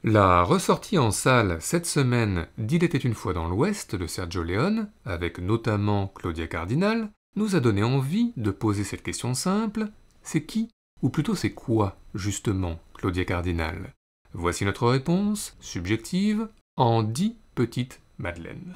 La ressortie en salle cette semaine d'Il était une fois dans l'Ouest de Sergio Leone, avec notamment Claudia Cardinal, nous a donné envie de poser cette question simple, c'est qui, ou plutôt c'est quoi, justement, Claudia Cardinal? Voici notre réponse, subjective, en 10 petites madeleines.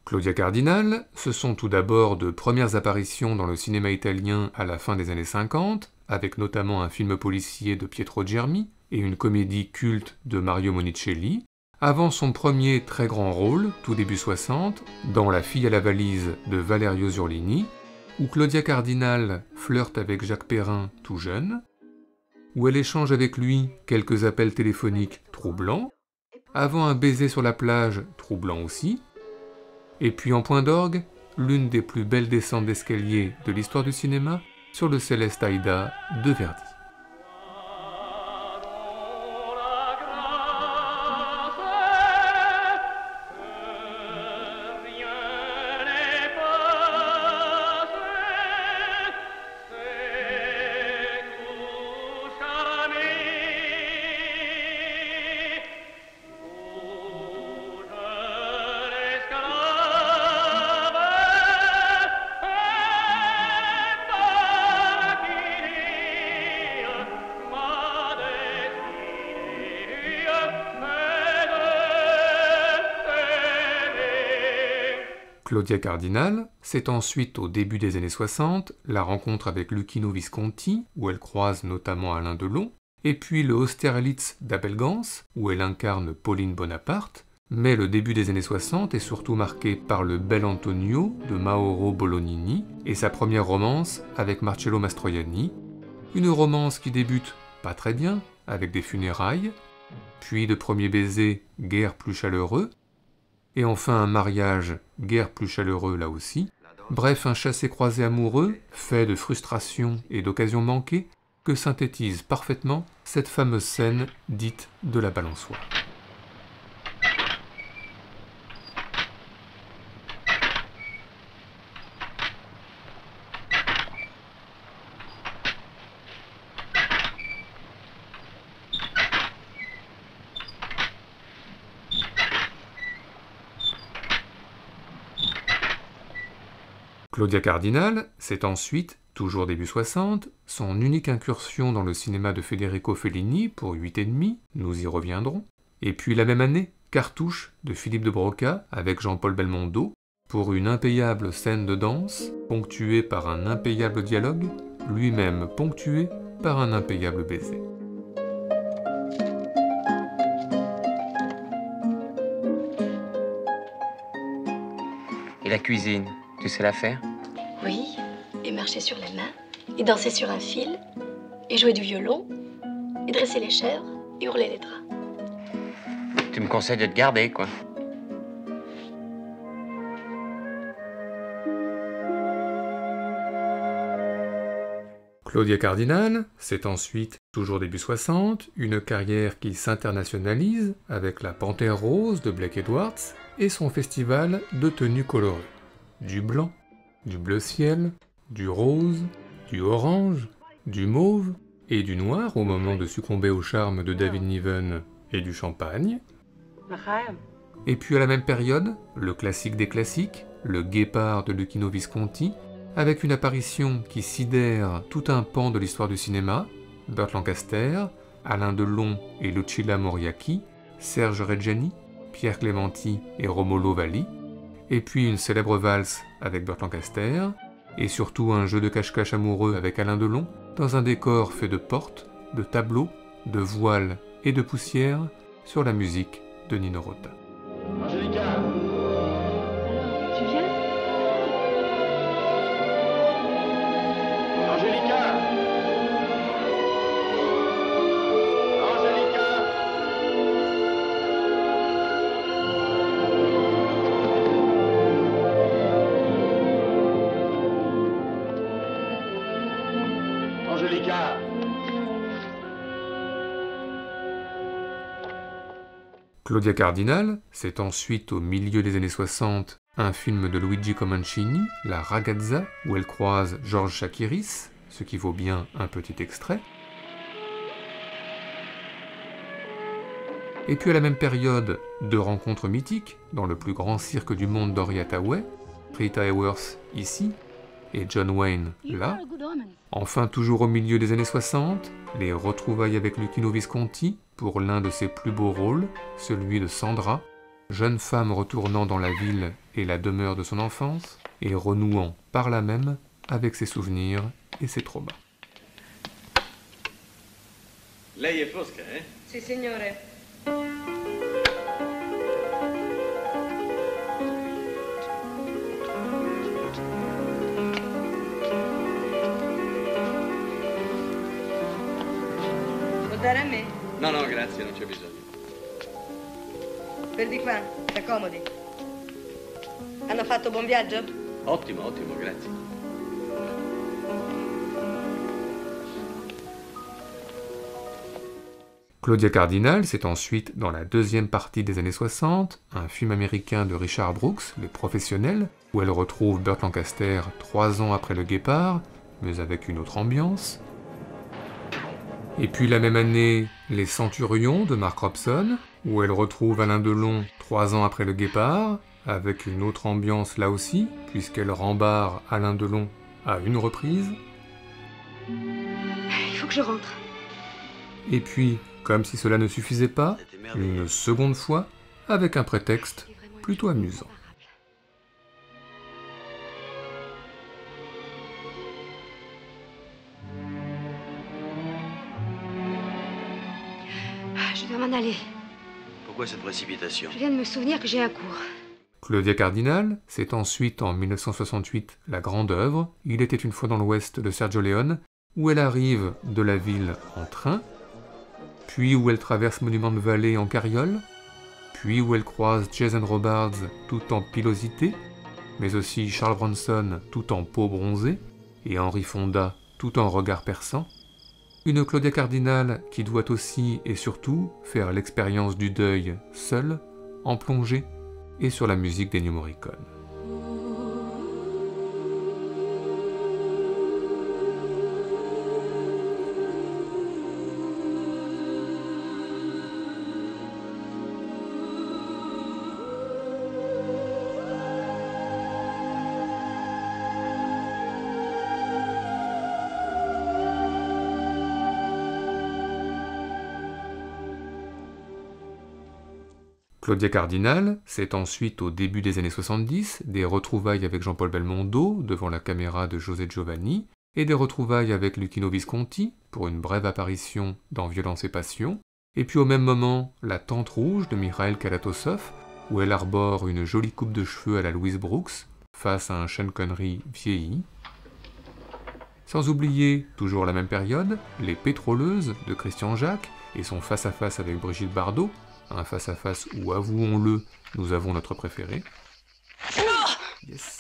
Claudia Cardinal, ce sont tout d'abord de premières apparitions dans le cinéma italien à la fin des années 50, avec notamment un film policier de Pietro Germi et une comédie culte de Mario Monicelli, avant son premier très grand rôle, tout début 60, dans La fille à la valise de Valerio Zurlini, où Claudia Cardinal flirte avec Jacques Perrin tout jeune, où elle échange avec lui quelques appels téléphoniques troublants, avant un baiser sur la plage troublant aussi, et puis en point d'orgue, l'une des plus belles descentes d'escalier de l'histoire du cinéma sur le céleste Aïda de Verdi. Claudia Cardinal, c'est ensuite au début des années 60 la rencontre avec Luchino Visconti, où elle croise notamment Alain Delon, et puis le Austerlitz d'Abel Gans, où elle incarne Pauline Bonaparte, mais le début des années 60 est surtout marqué par le Bel Antonio de Mauro Bolognini et sa première romance avec Marcello Mastroianni, une romance qui débute pas très bien, avec des funérailles, puis de premiers baisers guère plus chaleureux, et enfin un mariage guère plus chaleureux là aussi, bref un chassé-croisé amoureux, fait de frustration et d'occasions manquées, que synthétise parfaitement cette fameuse scène dite de la balançoire. Claudia Cardinal, c'est ensuite, toujours début 60, son unique incursion dans le cinéma de Federico Fellini pour 8,5, nous y reviendrons, et puis la même année, Cartouche de Philippe de Broca avec Jean-Paul Belmondo, pour une impayable scène de danse, ponctuée par un impayable dialogue, lui-même ponctué par un impayable baiser. Et la cuisine, tu sais la faire? Oui, et marcher sur les mains, et danser sur un fil, et jouer du violon, et dresser les chèvres, et hurler les draps. Tu me conseilles de te garder, quoi. Claudia Cardinal, c'est ensuite, toujours début 60, une carrière qui s'internationalise avec la Panthère Rose de Blake Edwards et son festival de tenues colorées. Du blanc, du bleu ciel, du rose, du orange, du mauve et du noir au moment de succomber au charme de David Niven et du champagne. Et puis à la même période, le classique des classiques, le Guépard de Luchino Visconti, avec une apparition qui sidère tout un pan de l'histoire du cinéma, Burt Lancaster, Alain Delon et Lucilla Moriacchi, Serge Reggiani, Pierre Clementi et Romolo Valli, et puis une célèbre valse avec Burt Lancaster, et surtout un jeu de cache-cache amoureux avec Alain Delon, dans un décor fait de portes, de tableaux, de voiles et de poussière, sur la musique de Nino Rota. Angélica! Tu viens? Angélica! Angélica! Angélica! Claudia Cardinal, c'est ensuite au milieu des années 60 un film de Luigi Comencini, La Ragazza, où elle croise Georges Chakiris, ce qui vaut bien un petit extrait. Et puis à la même période, deux rencontres mythiques dans le plus grand cirque du monde d'Henry Hathaway, Rita Hayworth ici et John Wayne là. Enfin, toujours au milieu des années 60, les retrouvailles avec Luchino Visconti pour l'un de ses plus beaux rôles, celui de Sandra, jeune femme retournant dans la ville et la demeure de son enfance, et renouant par là même avec ses souvenirs et ses traumas. Lei è Fosca, eh? Sì, signore. Può dare a me? No, no, grazie, non c'è bisogno. Per di qua, si accomodi. Hanno fatto buon viaggio? Ottimo, ottimo, grazie. Claudia Cardinal, c'est ensuite, dans la deuxième partie des années 60, un film américain de Richard Brooks, Les Professionnels, où elle retrouve Burt Lancaster 3 ans après Le Guépard, mais avec une autre ambiance. Et puis la même année, Les Centurions de Mark Robson, où elle retrouve Alain Delon 3 ans après Le Guépard, avec une autre ambiance là aussi, puisqu'elle rembarre Alain Delon à une reprise. Il faut que je rentre. Et puis, comme si cela ne suffisait pas, une seconde fois, avec un prétexte plutôt amusant. Je dois m'en aller. Pourquoi cette précipitation? Je viens de me souvenir que j'ai un cours. Claudia Cardinal, c'est ensuite en 1968 la grande œuvre « Il était une fois dans l'Ouest » de Sergio Leone, où elle arrive de la ville en train, puis où elle traverse Monument de Vallée en carriole, puis où elle croise Jason Robards tout en pilosité, mais aussi Charles Bronson tout en peau bronzée, et Henry Fonda tout en regard perçant. Une Claudia Cardinal qui doit aussi et surtout faire l'expérience du deuil seule, en plongée, et sur la musique d'Ennio Morricone. Claudia Cardinal, c'est ensuite au début des années 70 des retrouvailles avec Jean-Paul Belmondo devant la caméra de José Giovanni et des retrouvailles avec Luchino Visconti pour une brève apparition dans Violence et Passion, et puis au même moment La Tente Rouge de Mikhail Kalatosov où elle arbore une jolie coupe de cheveux à la Louise Brooks face à un Sean Connery vieilli. Sans oublier, toujours la même période, Les Pétroleuses de Christian Jacques et son face-à-face avec Brigitte Bardot, un face-à-face où, avouons-le, nous avons notre préféré. Yes.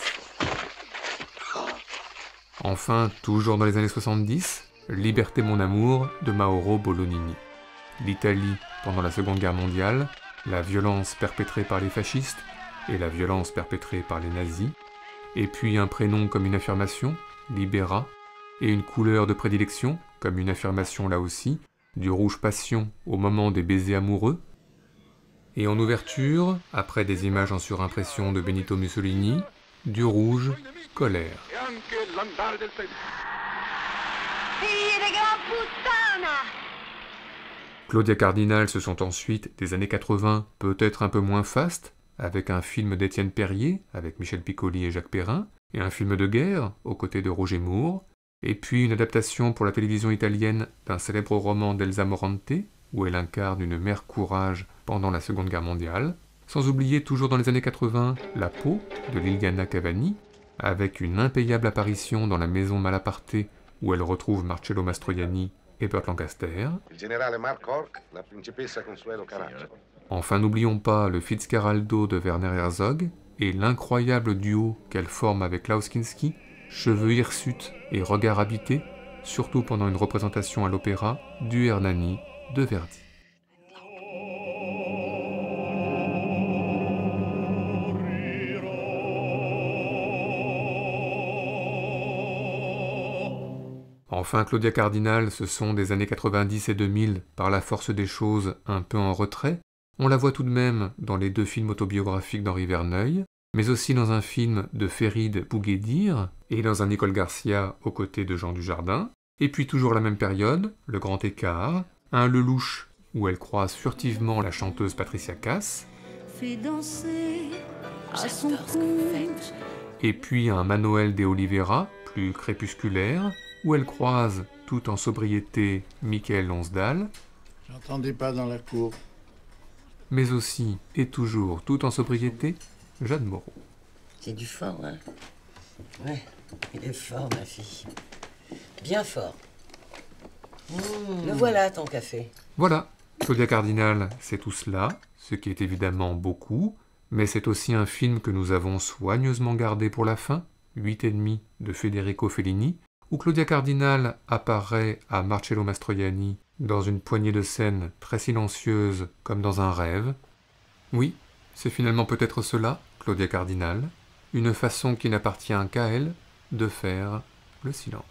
Enfin, toujours dans les années 70, Liberté mon amour de Mauro Bolognini. L'Italie pendant la Seconde Guerre mondiale, la violence perpétrée par les fascistes et la violence perpétrée par les nazis, et puis un prénom comme une affirmation, Libera, et une couleur de prédilection, comme une affirmation là aussi, du rouge passion au moment des baisers amoureux. Et en ouverture, après des images en surimpression de Benito Mussolini, du rouge, colère. Claudia Cardinal, ce sont ensuite des années 80, peut-être un peu moins faste, avec un film d'Étienne Perrier, avec Michel Piccoli et Jacques Perrin, et un film de guerre, aux côtés de Roger Moore, et puis une adaptation pour la télévision italienne d'un célèbre roman d'Elsa Morante, où elle incarne une mère courage pendant la Seconde Guerre mondiale, sans oublier toujours dans les années 80 La peau de Liliana Cavani, avec une impayable apparition dans La Maison Malaparte où elle retrouve Marcello Mastroianni et Burt Lancaster. Enfin, n'oublions pas le Fitzcarraldo de Werner Herzog et l'incroyable duo qu'elle forme avec Klaus Kinski, cheveux hirsutes et regard habité, surtout pendant une représentation à l'opéra du Hernani de Verdi. Enfin, Claudia Cardinal, ce sont des années 90 et 2000, par la force des choses, un peu en retrait, On la voit tout de même dans les 2 films autobiographiques d'Henri Verneuil, mais aussi dans un film de Féride Bouguedir et dans un Nicole Garcia aux côtés de Jean Dujardin. Et puis toujours la même période, Le Grand Écart, un Lelouch où elle croise furtivement la chanteuse Patricia Cass, fait danser à son cou. et puis un Manoel de Oliveira, plus crépusculaire, où elle croise, tout en sobriété, Michael Lonsdal, J'entendais pas dans la cour. mais aussi, et toujours, tout en sobriété, Jeanne Moreau. C'est du fort, hein? Ouais, il est fort, ma fille. Bien fort. Le voilà, ton café. Voilà, Claudia Cardinal, c'est tout cela, ce qui est évidemment beaucoup, mais c'est aussi un film que nous avons soigneusement gardé pour la fin, 8,5 de Federico Fellini, où Claudia Cardinal apparaît à Marcello Mastroianni dans une poignée de scènes très silencieuses comme dans un rêve. Oui, c'est finalement peut-être cela, Claudia Cardinal, une façon qui n'appartient qu'à elle de faire le silence.